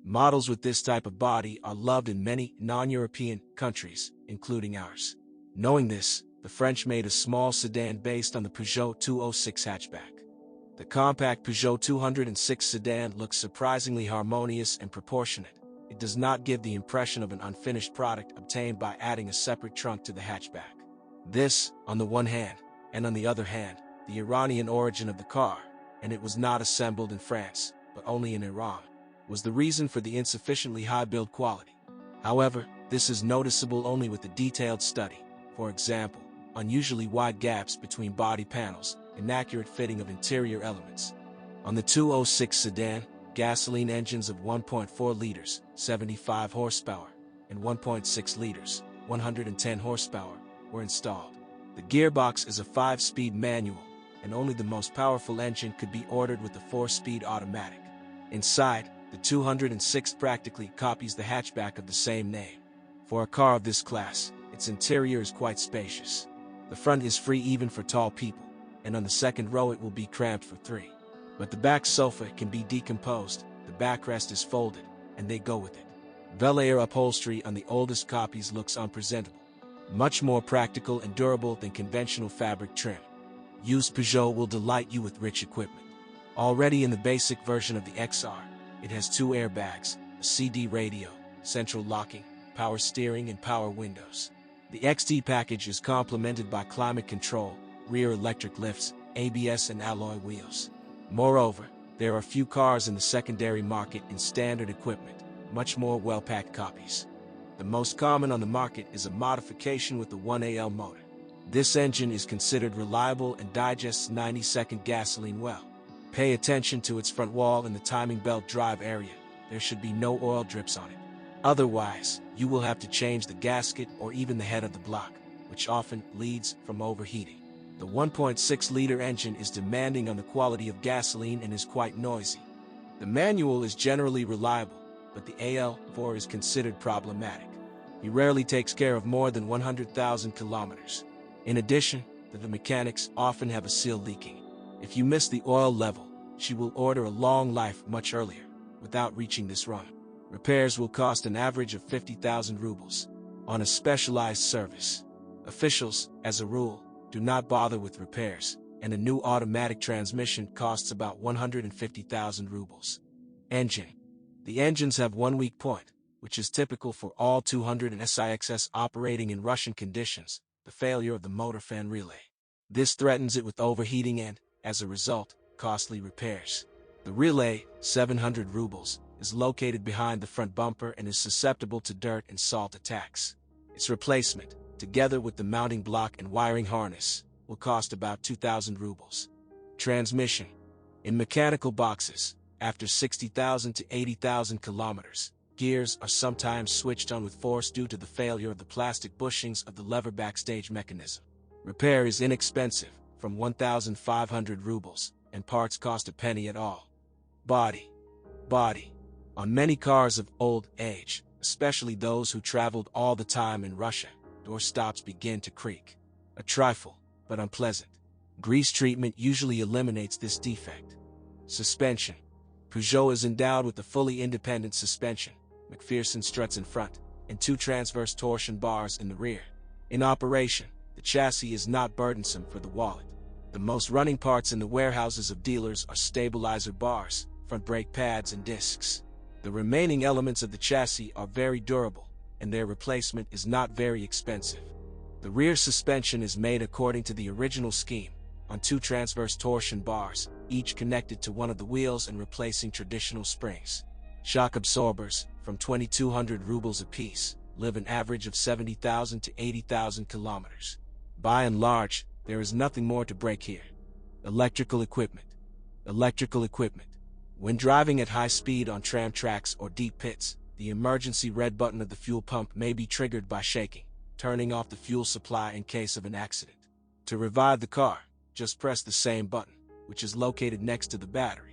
Models with this type of body are loved in many non-European countries, including ours. Knowing this, the French made a small sedan based on the Peugeot 206 hatchback. The compact Peugeot 206 sedan looks surprisingly harmonious and proportionate. It does not give the impression of an unfinished product obtained by adding a separate trunk to the hatchback. This, on the one hand, and on the other hand, the Iranian origin of the car, and it was not assembled in France, but only in Iran, was the reason for the insufficiently high build quality. However, this is noticeable only with a detailed study. For example, unusually wide gaps between body panels, inaccurate fitting of interior elements. On the 206 sedan, gasoline engines of 1.4 liters, 75 horsepower, and 1.6 liters, 110 horsepower, were installed. The gearbox is a 5-speed manual, and only the most powerful engine could be ordered with a 4-speed automatic. Inside, the 206 practically copies the hatchback of the same name. For a car of this class, its interior is quite spacious. The front is free even for tall people, and on the second row it will be cramped for 3. But the back sofa can be decomposed, the backrest is folded, and they go with it. Bel-Air upholstery on the oldest copies looks unpresentable, much more practical and durable than conventional fabric trim. Used Peugeot will delight you with rich equipment. Already in the basic version of the XR, it has 2 airbags, a CD radio, central locking, power steering and power windows. The XT package is complemented by climate control, rear electric lifts, ABS and alloy wheels. Moreover, there are few cars in the secondary market in standard equipment, much more well-packed copies. The most common on the market is a modification with the 1AL motor. This engine is considered reliable and digests 90-second gasoline well. Pay attention to its front wall and the timing belt drive area. There should be no oil drips on it. Otherwise, you will have to change the gasket or even the head of the block, which often leads from overheating. The 1.6-liter engine is demanding on the quality of gasoline and is quite noisy. The manual is generally reliable, but the AL4 is considered problematic. He rarely takes care of more than 100,000 kilometers. In addition, the mechanics often have a seal leaking. If you miss the oil level, she will order a long life much earlier, without reaching this run. Repairs will cost an average of 50,000 rubles on a specialized service. Officials, as a rule, do not bother with repairs, and a new automatic transmission costs about 150,000 rubles. Engine. The engines have one weak point, which is typical for all 200 and SIXS operating in Russian conditions, the failure of the motor fan relay. This threatens it with overheating and, as a result, costly repairs. The relay, 700 rubles, is located behind the front bumper and is susceptible to dirt and salt attacks. Its replacement, together with the mounting block and wiring harness, will cost about 2,000 rubles. Transmission. In mechanical boxes, after 60,000 to 80,000 kilometers, gears are sometimes switched on with force due to the failure of the plastic bushings of the lever backstage mechanism. Repair is inexpensive, from 1,500 rubles, and parts cost a penny at all. Body. On many cars of old age, especially those who traveled all the time in Russia, door stops begin to creak. A trifle, but unpleasant. Grease treatment usually eliminates this defect. Suspension. Peugeot is endowed with a fully independent suspension, McPherson struts in front, and 2 transverse torsion bars in the rear. In operation, the chassis is not burdensome for the wallet. The most running parts in the warehouses of dealers are stabilizer bars, front brake pads and discs. The remaining elements of the chassis are very durable, and their replacement is not very expensive. The rear suspension is made according to the original scheme, on 2 transverse torsion bars, each connected to one of the wheels and replacing traditional springs. Shock absorbers, from 2,200 rubles apiece, live an average of 70,000 to 80,000 kilometers. By and large, there is nothing more to break here. Electrical equipment. When driving at high speed on tram tracks or deep pits, the emergency red button of the fuel pump may be triggered by shaking, turning off the fuel supply in case of an accident. To revive the car, just press the same button, which is located next to the battery.